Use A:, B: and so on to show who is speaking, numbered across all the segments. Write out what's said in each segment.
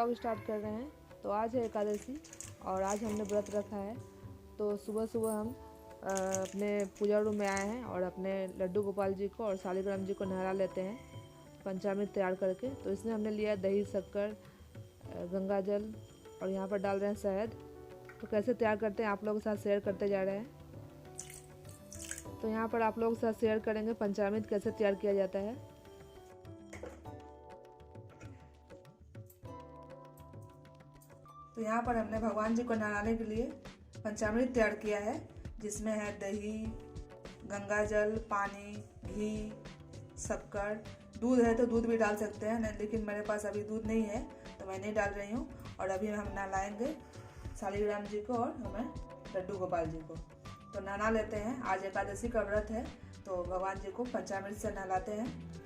A: Vlog start कर रहे हैं। तो आज है एकादशी और आज हमने व्रत रखा है। तो सुबह सुबह हम अपने पूजा रूम में आए हैं और अपने लड्डू गोपाल जी को और शालिग्राम जी को नहला लेते हैं पंचामृत तैयार करके। तो इसमें हमने लिया दही, शक्कर, गंगा जल और यहाँ पर डाल रहे हैं शहद। तो कैसे तैयार करते हैं आप लोगों के साथ शेयर करते जा रहे हैं। तो यहाँ पर आप लोगों के साथ शेयर करेंगे पंचामृत कैसे तैयार किया जाता है। तो यहाँ पर हमने भगवान जी को नहलाने के लिए पंचामृत तैयार किया है, जिसमें है दही, गंगा जल, पानी, घी, शक्कर, दूध है तो दूध भी डाल सकते हैं, लेकिन मेरे पास अभी दूध नहीं है तो मैं नहीं डाल रही हूँ। और अभी हम नहलाएंगे शालिग्राम जी को और हमें लड्डू गोपाल जी को। तो नहला लेते हैं, आज एकादशी का व्रत है तो भगवान जी को पंचामृत से नहलाते हैं।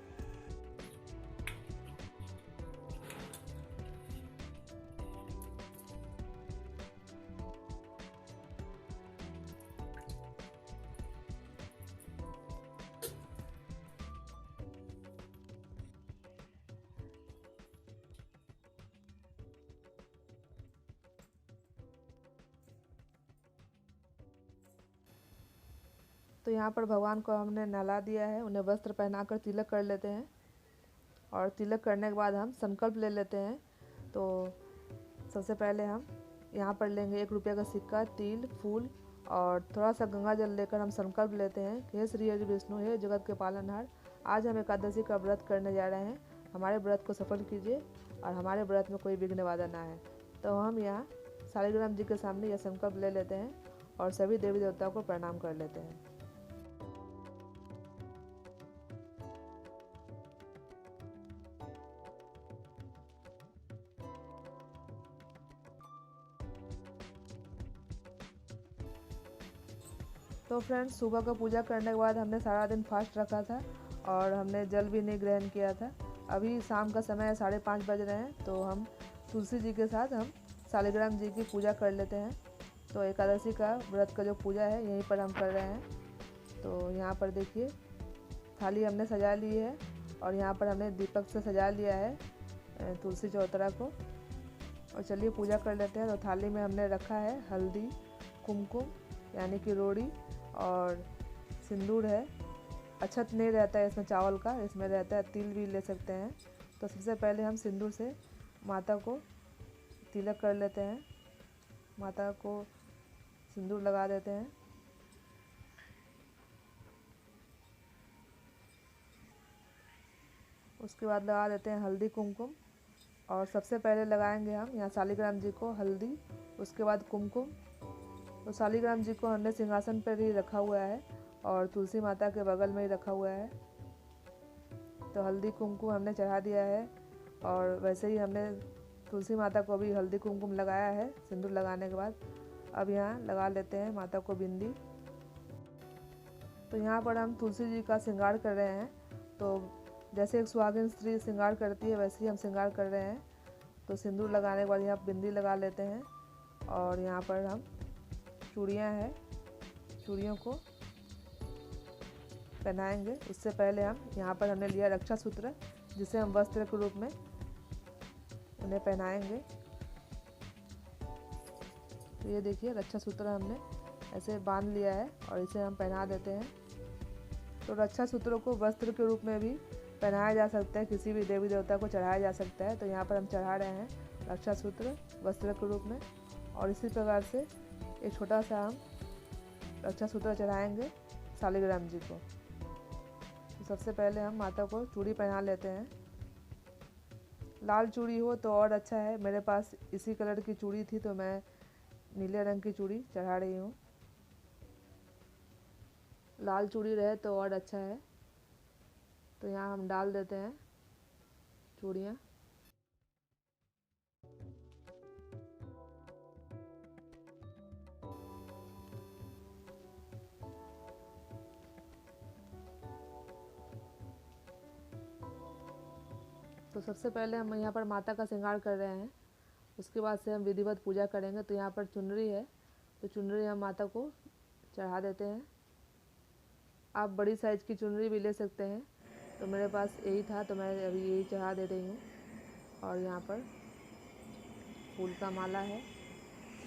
A: तो यहाँ पर भगवान को हमने नहला दिया है, उन्हें वस्त्र पहनाकर तिलक कर लेते हैं और तिलक करने के बाद हम संकल्प ले लेते हैं। तो सबसे पहले हम यहाँ पर लेंगे 1 रुपये का सिक्का, तिल, फूल और थोड़ा सा गंगा जल लेकर हम संकल्प लेते हैं कि हे श्री हरि विष्णु, हे जगत के पालनहार, आज हम एकादशी का व्रत करने जा रहे हैं। हमारे व्रत को सफल कीजिए और हमारे व्रत में कोई विघ्न बाधा ना है। तो हम यहाँ शालिग्राम जी के सामने यह संकल्प ले लेते हैं और सभी देवी देवताओं को प्रणाम कर लेते हैं। तो फ्रेंड्स, सुबह का पूजा करने के बाद हमने सारा दिन फास्ट रखा था और हमने जल भी नहीं ग्रहण किया था। अभी शाम का समय है, 5:30 बज रहे हैं। तो हम तुलसी जी के साथ हम शालिग्राम जी की पूजा कर लेते हैं। तो एकादशी का व्रत का जो पूजा है यहीं पर हम कर रहे हैं। तो यहाँ पर देखिए थाली हमने सजा ली है और यहाँ पर हमने दीपक से सजा लिया है तुलसी चौतरा को। और चलिए पूजा कर लेते हैं। तो थाली में हमने रखा है हल्दी, कुमकुम यानी कि रोड़ी और सिंदूर है। अक्षत नहीं रहता है इसमें चावल का, इसमें रहता है तिल, भी ले सकते हैं। तो सबसे पहले हम सिंदूर से माता को तिलक कर लेते हैं, माता को सिंदूर लगा देते हैं। उसके बाद लगा देते हैं हल्दी, कुमकुम और सबसे पहले लगाएंगे हम यहाँ शालिग्राम जी को हल्दी, उसके बाद कुमकुम। तो शालिग्राम जी को हमने सिंहासन पर ही रखा हुआ है और तुलसी माता के बगल में ही रखा हुआ है। तो हल्दी कुमकुम हमने चढ़ा दिया है और वैसे ही हमने तुलसी माता को भी हल्दी कुमकुम लगाया है सिंदूर लगाने के बाद। अब यहाँ लगा लेते हैं माता को बिंदी। तो यहाँ पर हम तुलसी जी का श्रृंगार कर रहे हैं। तो जैसे एक सुहागिन स्त्री श्रृंगार करती है वैसे ही हम श्रृंगार कर रहे हैं। तो सिंदूर लगाने के बाद यहाँ बिंदी लगा लेते हैं और यहाँ पर हम चूड़ियाँ हैं, चूड़ियों को पहनाएंगे। उससे पहले हम यहाँ पर हमने लिया रक्षा सूत्र, जिसे हम वस्त्र के रूप में उन्हें पहनाएंगे। तो ये देखिए रक्षा सूत्र हमने ऐसे बांध लिया है और इसे हम पहना देते हैं। तो रक्षा सूत्रों को वस्त्र के रूप में भी पहनाया जा सकता है, किसी भी देवी देवता को चढ़ाया जा सकता है। तो यहाँ पर हम चढ़ा रहे हैं रक्षा सूत्र वस्त्र के रूप में और इसी प्रकार से एक छोटा सा हम रक्षा सूत्र चढ़ाएंगे शालिग्राम जी को। तो सबसे पहले हम माता को चूड़ी पहना लेते हैं। लाल चूड़ी हो तो और अच्छा है, मेरे पास इसी कलर की चूड़ी थी तो मैं नीले रंग की चूड़ी चढ़ा रही हूँ। लाल चूड़ी रहे तो और अच्छा है। तो यहाँ हम डाल देते हैं चूड़ियाँ। तो सबसे पहले हम यहाँ पर माता का श्रृंगार कर रहे हैं, उसके बाद से हम विधिवत पूजा करेंगे। तो यहाँ पर चुनरी है, तो चुनरी हम माता को चढ़ा देते हैं। आप बड़ी साइज़ की चुनरी भी ले सकते हैं, तो मेरे पास यही था तो मैं अभी यही चढ़ा दे रही हूँ। और यहाँ पर फूल का माला है।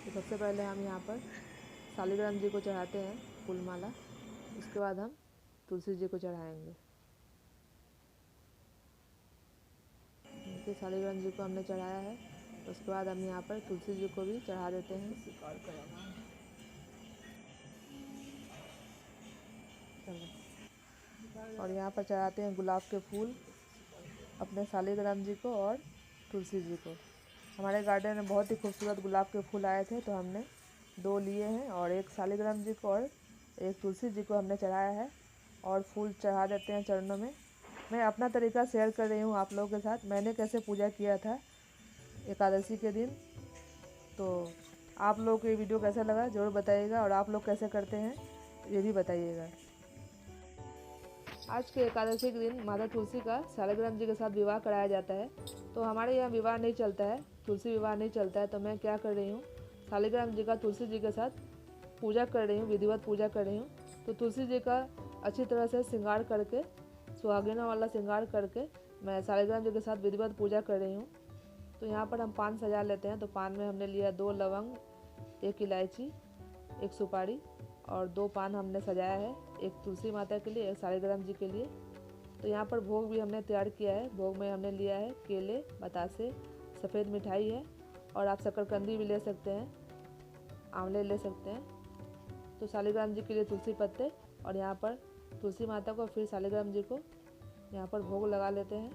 A: तो सबसे पहले हम यहाँ पर शालिग्राम जी को चढ़ाते हैं फूल माला, उसके बाद हम तुलसी जी को चढ़ाएंगे। देखिए शालिग्राम जी को हमने चढ़ाया है, उसके बाद हम यहाँ पर तुलसी जी को भी चढ़ा देते हैं। और यहाँ पर चढ़ाते हैं गुलाब के फूल अपने शालिग्राम जी को और तुलसी जी को। हमारे गार्डन में बहुत ही खूबसूरत गुलाब के फूल आए थे, तो हमने 2 लिए हैं और एक शालिग्राम जी को और एक तुलसी जी को हमने चढ़ाया है। और फूल चढ़ा देते हैं चरणों में। मैं अपना तरीका शेयर कर रही हूँ आप लोगों के साथ, मैंने कैसे पूजा किया था एकादशी के दिन। तो आप लोगों को ये वीडियो कैसा लगा ज़रूर बताइएगा, और आप लोग कैसे करते हैं ये भी बताइएगा। आज के एकादशी के दिन माता तुलसी का शालिग्राम जी के साथ विवाह कराया जाता है। तो हमारे यहाँ विवाह नहीं चलता है, तुलसी विवाह नहीं चलता है, तो मैं क्या कर रही हूँ, शालिग्राम जी का तुलसी जी के साथ पूजा कर रही हूँ, विधिवत पूजा कर रही हूँ। तो तुलसी जी का अच्छी तरह से श्रृंगार करके, सुहागिनों वाला श्रृंगार करके मैं शालिग्राम जी के साथ विधिवत पूजा कर रही हूँ। तो यहाँ पर हम पान सजा लेते हैं। तो पान में हमने लिया 2 लवंग, 1 इलायची, 1 सुपारी और 2 पान हमने सजाया है, एक तुलसी माता के लिए, एक शालिग्राम जी के लिए। तो यहाँ पर भोग भी हमने तैयार किया है। भोग में हमने लिया है केले, बतासे, सफ़ेद मिठाई है, और आप शकरकंदी भी ले सकते हैं, आंवले ले सकते हैं। तो शालिग्राम जी के लिए तुलसी पत्ते, और यहाँ पर तुलसी माता को फिर शालिग्राम जी को यहाँ पर भोग लगा लेते हैं।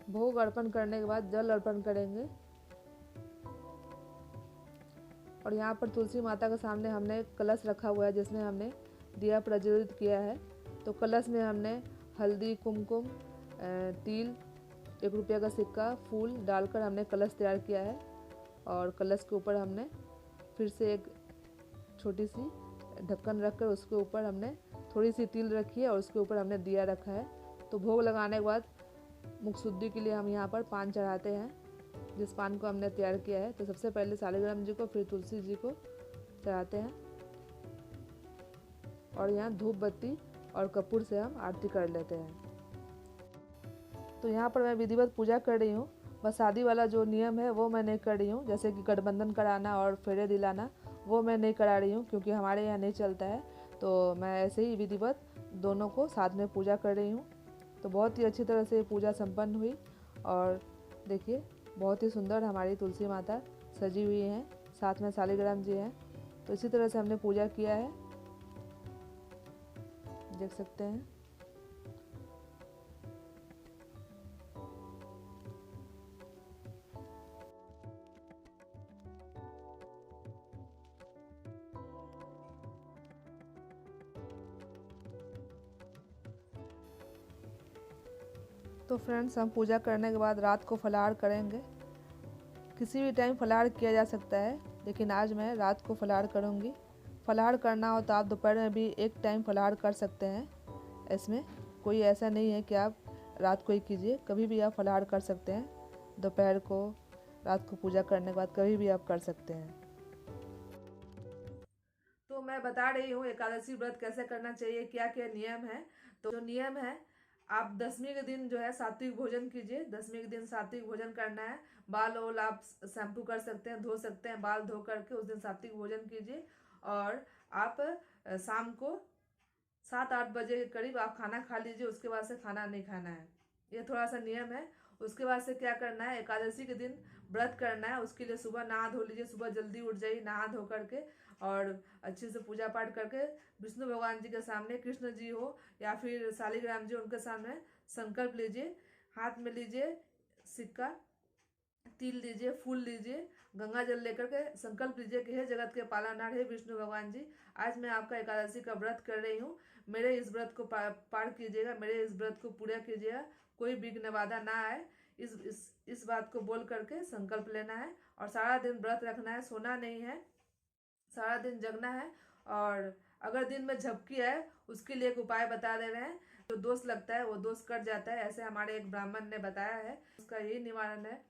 A: भोग अर्पण करने के बाद जल अर्पण करेंगे। और यहाँ पर तुलसी माता के सामने हमने एक कलश रखा हुआ है जिसमें हमने दिया प्रज्वलित किया है। तो कलश में हमने हल्दी, कुमकुम, तिल, 1 रुपये का सिक्का, फूल डालकर हमने कलश तैयार किया है। और कलश के ऊपर हमने फिर से एक छोटी सी ढक्कन रखकर उसके ऊपर हमने थोड़ी सी तिल रखी है और उसके ऊपर हमने दिया रखा है। तो भोग लगाने के बाद मुख शुद्धि के लिए हम यहाँ पर पान चढ़ाते हैं, जिस पान को हमने तैयार किया है। तो सबसे पहले शालिग्राम जी को, फिर तुलसी जी को चढ़ाते हैं। और यहाँ धूप बत्ती और कपूर से हम आरती कर लेते हैं। तो यहाँ पर मैं विधिवत पूजा कर रही हूँ, बस शादी वाला जो नियम है वो मैं नहीं कर रही हूँ, जैसे कि गठबंधन कराना और फेरे दिलाना, वो मैं नहीं करा रही हूँ क्योंकि हमारे यहाँ नहीं चलता है। तो मैं ऐसे ही विधिवत दोनों को साथ में पूजा कर रही हूँ। तो बहुत ही अच्छी तरह से पूजा संपन्न हुई। और देखिए बहुत ही सुंदर हमारी तुलसी माता सजी हुई हैं, साथ में शालिग्राम जी हैं। तो इसी तरह से हमने पूजा किया है, देख सकते हैं। तो फ्रेंड्स, हम पूजा करने के बाद रात को फलाहार करेंगे। किसी भी टाइम फलाहार किया जा सकता है, लेकिन आज मैं रात को फलाहार करूँगी। फलाहार करना हो तो आप दोपहर में भी एक टाइम फलाहार कर सकते हैं। इसमें कोई ऐसा नहीं है कि आप रात को ही कीजिए, कभी भी आप फलाहार कर सकते हैं। दोपहर को, रात को पूजा करने के बाद कभी भी आप कर सकते हैं। तो मैं बता रही हूँ एकादशी व्रत कैसे करना चाहिए, क्या क्या नियम है। तो जो नियम है, आप 10वीं के दिन जो है सात्विक भोजन कीजिए। 10वीं के दिन सात्विक भोजन करना है। बाल ओल आप शैम्पू कर सकते हैं, धो सकते हैं, बाल धो करके उस दिन सात्विक भोजन कीजिए। और आप शाम को 7-8 बजे के करीब आप खाना खा लीजिए, उसके बाद से खाना नहीं खाना है। ये थोड़ा सा नियम है। उसके बाद से क्या करना है, एकादशी के दिन व्रत करना है। उसके लिए सुबह नहा धो लीजिए, सुबह जल्दी उठ जाइए नहा धो करके, और अच्छे से पूजा पाठ करके विष्णु भगवान जी के सामने, कृष्ण जी हो या फिर शालिग्राम जी, उनके सामने संकल्प लीजिए। हाथ में लीजिए सिक्का, तिल लीजिए, फूल लीजिए, गंगा जल लेकर के संकल्प लीजिए कि हे जगत के पालनहार, हे विष्णु भगवान जी, आज मैं आपका एकादशी का व्रत कर रही हूँ। मेरे इस व्रत को पार कीजिएगा, मेरे इस व्रत को पूरा कीजिएगा, कोई विघ्न बाधा ना आए। इस बात को बोल करके संकल्प लेना है। और सारा दिन व्रत रखना है, सोना नहीं है, सारा दिन जगना है। और अगर दिन में झपकी है, उसके लिए एक उपाय बता दे रहे हैं। जो दोष लगता है वो दोष कट जाता है, ऐसे हमारे एक ब्राह्मण ने बताया है। उसका यही निवारण है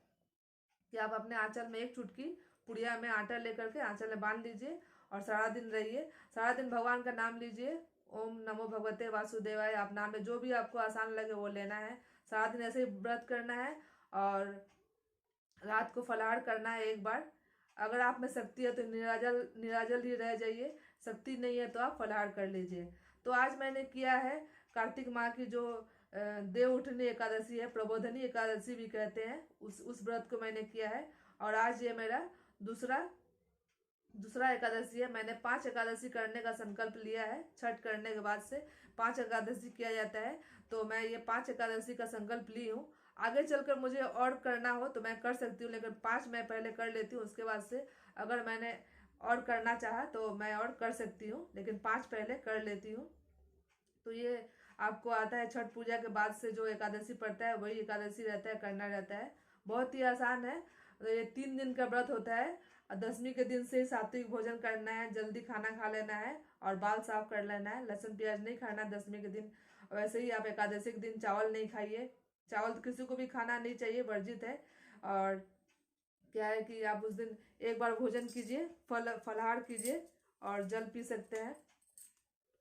A: कि आप अपने आंचल में एक चुटकी पुड़िया में आटा लेकर के आंचल में बांध लीजिए और सारा दिन रहिए। सारा दिन भगवान का नाम लीजिए, ओम नमो भगवते वासुदेवाय, आप नाम में जो भी आपको आसान लगे वो लेना है। सारा दिन ऐसे ही व्रत करना है। और रात को फलाहार करना है एक बार। अगर आप में शक्ति है तो निराजल निराजल ही रह जाइए, शक्ति नहीं है तो आप फलाहार कर लीजिए। तो आज मैंने किया है कार्तिक माह की जो देव उठनी एकादशी है, प्रबोधनी एकादशी भी कहते हैं, उस व्रत को मैंने किया है। और आज ये मेरा दूसरा दूसरा एकादशी है। मैंने 5 एकादशी करने का संकल्प लिया है। छठ करने के बाद से 5 एकादशी किया जाता है, तो मैं ये 5 एकादशी का संकल्प ली हूँ। आगे चलकर मुझे और करना हो तो मैं कर सकती हूँ, लेकिन 5 मैं पहले कर लेती हूँ, उसके बाद से अगर मैंने और करना चाहा तो मैं और कर सकती हूँ, लेकिन 5 पहले कर लेती हूँ। तो ये आपको आता है छठ पूजा के बाद से जो एकादशी पड़ता है वही एकादशी रहता है, करना रहता है। बहुत ही आसान है। तो ये 3 दिन का व्रत होता है। दसवीं के दिन से सात्विक भोजन करना है, जल्दी खाना खा लेना है और बाल साफ कर लेना है। लहसुन प्याज नहीं खाना दसवीं के दिन। वैसे ही आप एकादशी के दिन चावल नहीं खाइए। चावल तो किसी को भी खाना नहीं चाहिए, वर्जित है। और क्या है कि आप उस दिन एक बार भोजन कीजिए, फलाहार कीजिए और जल पी सकते हैं।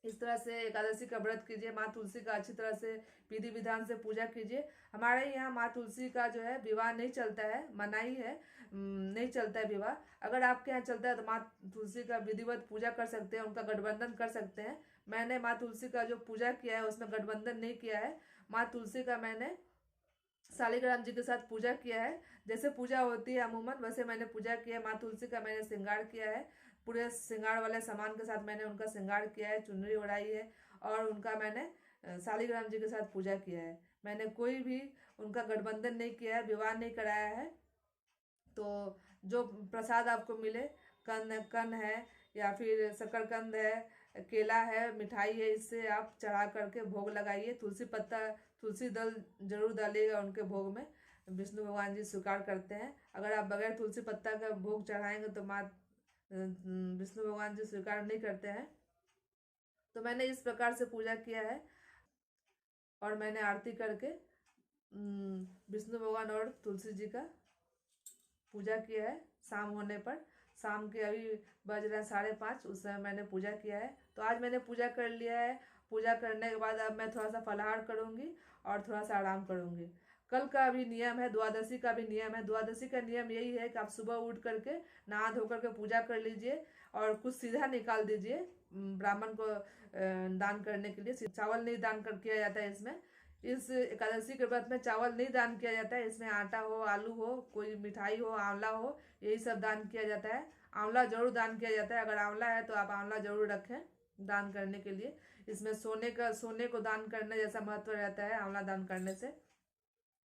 A: इस तरह से एकादशी का व्रत कीजिए। माँ तुलसी का अच्छी तरह से विधि विधान से पूजा कीजिए। हमारे यहाँ माँ तुलसी का जो है विवाह नहीं चलता है, मनाही है, नहीं चलता है विवाह। अगर आपके यहाँ चलता है तो माँ तुलसी का विधिवत पूजा कर सकते हैं, उनका गठबंधन कर सकते हैं। मैंने माँ तुलसी का जो पूजा किया है उसमें गठबंधन नहीं किया है। माँ तुलसी का मैंने शालिग्राम जी के साथ पूजा किया है। जैसे पूजा होती है अमूमन वैसे मैंने पूजा किया है। माँ तुलसी का मैंने श्रृंगार किया है, पूरे श्रृंगार वाले सामान के साथ मैंने उनका श्रृंगार किया है, चुनरी ओढ़ाई है और उनका मैंने शालिग्राम जी के साथ पूजा किया है। मैंने कोई भी उनका गठबंधन नहीं किया है, विवाह नहीं कराया है। तो जो प्रसाद आपको मिले, कन है या फिर शकरकंद है, केला है, मिठाई है, इससे आप चढ़ा करके भोग लगाइए। तुलसी पत्ता, तुलसी दल जरूर डालिएगा उनके भोग में। विष्णु भगवान जी स्वीकार करते हैं। अगर आप बगैर तुलसी पत्ता का भोग चढ़ाएंगे तो माँ विष्णु भगवान जी स्वीकार नहीं करते हैं। तो मैंने इस प्रकार से पूजा किया है और मैंने आरती करके विष्णु भगवान और तुलसी जी का पूजा किया है। शाम होने पर, शाम के अभी बज रहे हैं 5:30, उस समय मैंने पूजा किया है। तो आज मैंने पूजा कर लिया है। पूजा करने के बाद अब मैं थोड़ा सा फलाहार करूंगी और थोड़ा सा आराम करूंगी। कल का भी नियम है, द्वादशी का भी नियम है। द्वादशी का नियम यही है कि आप सुबह उठ करके नहा धो करके पूजा कर लीजिए और कुछ सीधा निकाल दीजिए ब्राह्मण को दान करने के लिए। चावल नहीं दान कर किया जाता है इसमें। इस एकादशी के व्रत में चावल नहीं दान किया जाता है। इसमें आटा हो, आलू हो, कोई मिठाई हो, आंवला हो, यही सब दान किया जाता है। आंवला जरूर दान किया जाता है। अगर आंवला है तो आप आंवला जरूर रखें दान करने के लिए। इसमें सोने को दान करने जैसा महत्व रहता है आंवला दान करने से।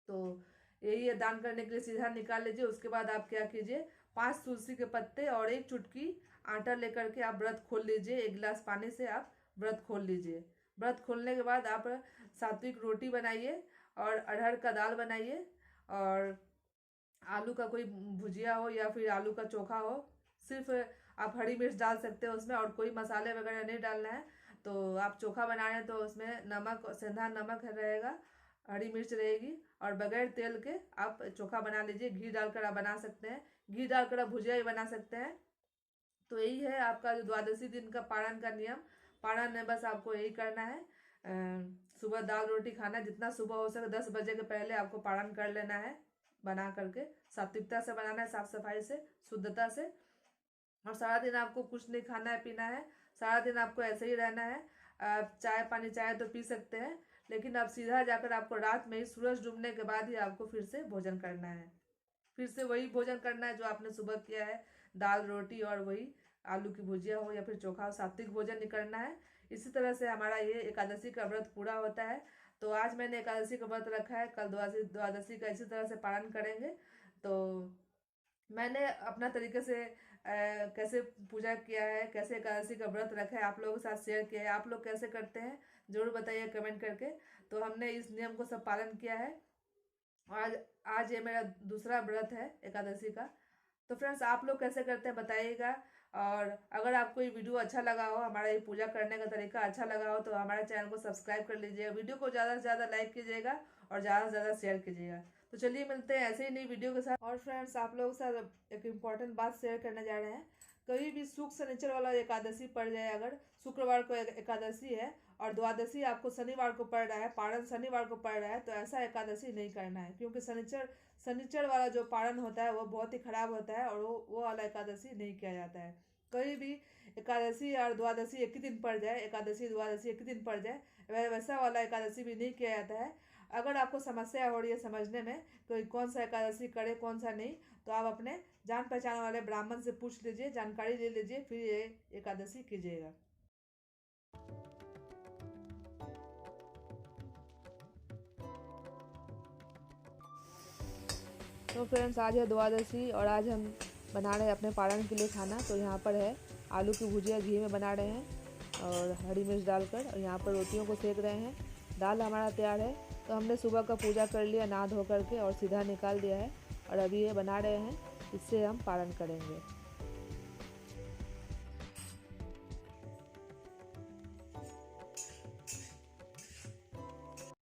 A: तो यही है, दान करने के लिए सीधा निकाल लीजिए। उसके बाद आप क्या कीजिए, 5 तुलसी के पत्ते और 1 चुटकी आटा लेकर के आप व्रत खोल लीजिए। 1 गिलास पानी से आप व्रत खोल लीजिए। व्रत खोलने के बाद आप सात्विक रोटी बनाइए और अरहर का दाल बनाइए और आलू का कोई भुजिया हो या फिर आलू का चोखा हो। सिर्फ आप हरी मिर्च डाल सकते हो उसमें और कोई मसाले वगैरह नहीं डालना है। तो आप चोखा बना रहे हैं तो उसमें नमक, सेंधा नमक रहेगा, हरी मिर्च रहेगी और बगैर तेल के आप चोखा बना लीजिए। घी डालकर आप बना सकते हैं, घी डालकर आप भुजिया भी बना सकते हैं। तो यही है आपका जो द्वादशी दिन का पारण का नियम। पारण है, बस आपको यही करना है। सुबह दाल रोटी खाना, जितना सुबह हो सके 10 बजे के पहले आपको पारण कर लेना है। बना करके सात्विकता से बनाना है, साफ सफाई से, शुद्धता से। और सारा दिन आपको कुछ नहीं खाना है, पीना है। सारा दिन आपको ऐसे ही रहना है। चाय पानी चाय तो पी सकते हैं, लेकिन अब सीधा जाकर आपको रात में ही सूरज डूबने के बाद ही आपको फिर से भोजन करना है। फिर से वही भोजन करना है जो आपने सुबह किया है, दाल रोटी और वही आलू की भुजिया हो या फिर चोखा हो, सात्विक भोजन ही करना है। इसी तरह से हमारा ये एकादशी का व्रत पूरा होता है। तो आज मैंने एकादशी का व्रत रखा है, कल द्वादशी का इसी तरह से पालन करेंगे। तो मैंने अपना तरीके से कैसे पूजा किया है, कैसे एकादशी का व्रत रखा है, आप लोगों के साथ शेयर किया है। आप लोग कैसे करते हैं जरूर बताइए कमेंट करके। तो हमने इस नियम को सब पालन किया है। आज आज ये मेरा दूसरा व्रत है एकादशी का। तो फ्रेंड्स, आप लोग कैसे करते हैं बताइएगा। और अगर आपको ये वीडियो अच्छा लगा हो, हमारा ये पूजा करने का तरीका अच्छा लगा हो, तो हमारे चैनल को सब्सक्राइब कर लीजिएगा। वीडियो को ज़्यादा से ज़्यादा लाइक कीजिएगा और ज़्यादा से ज़्यादा शेयर कीजिएगा। तो चलिए मिलते हैं ऐसे ही नई वीडियो के साथ। और फ्रेंड्स, आप लोगों के साथ एक इम्पॉर्टेंट बात शेयर करने जा रहे हैं। कभी भी शुक्र शनिचर वाला एकादशी पड़ जाए, अगर शुक्रवार को एकादशी है और द्वादशी आपको शनिवार को पड़ रहा है, पारण शनिवार को पड़ रहा है, तो ऐसा एकादशी नहीं करना है, क्योंकि शनिचर वाला जो पारण होता है वो बहुत ही खराब होता है और वो वाला एकादशी नहीं किया जाता है। कभी भी एकादशी और द्वादशी एक ही दिन पड़ जाए, एकादशी द्वादशी एक ही दिन पड़ जाए, वैसा वाला एकादशी भी नहीं किया जाता है। अगर आपको समस्या हो रही है समझने में तो कौन सा एकादशी करे कौन सा नहीं, तो आप अपने जान पहचान वाले ब्राह्मण से पूछ लीजिए, जानकारी ले लीजिए, फिर ये एकादशी कीजिएगा। तो फ्रेंड्स, आज है द्वादशी और आज हम बना रहे हैं अपने पारण के लिए खाना। तो यहाँ पर है आलू की भुजिया, घी में बना रहे हैं और हरी मिर्च डालकर, और यहाँ पर रोटियों को सेक रहे हैं। दाल हमारा तैयार है। तो हमने सुबह का पूजा कर लिया नहा धो करके और सीधा निकाल दिया है, और अभी ये बना रहे हैं, इससे हम पारण करेंगे।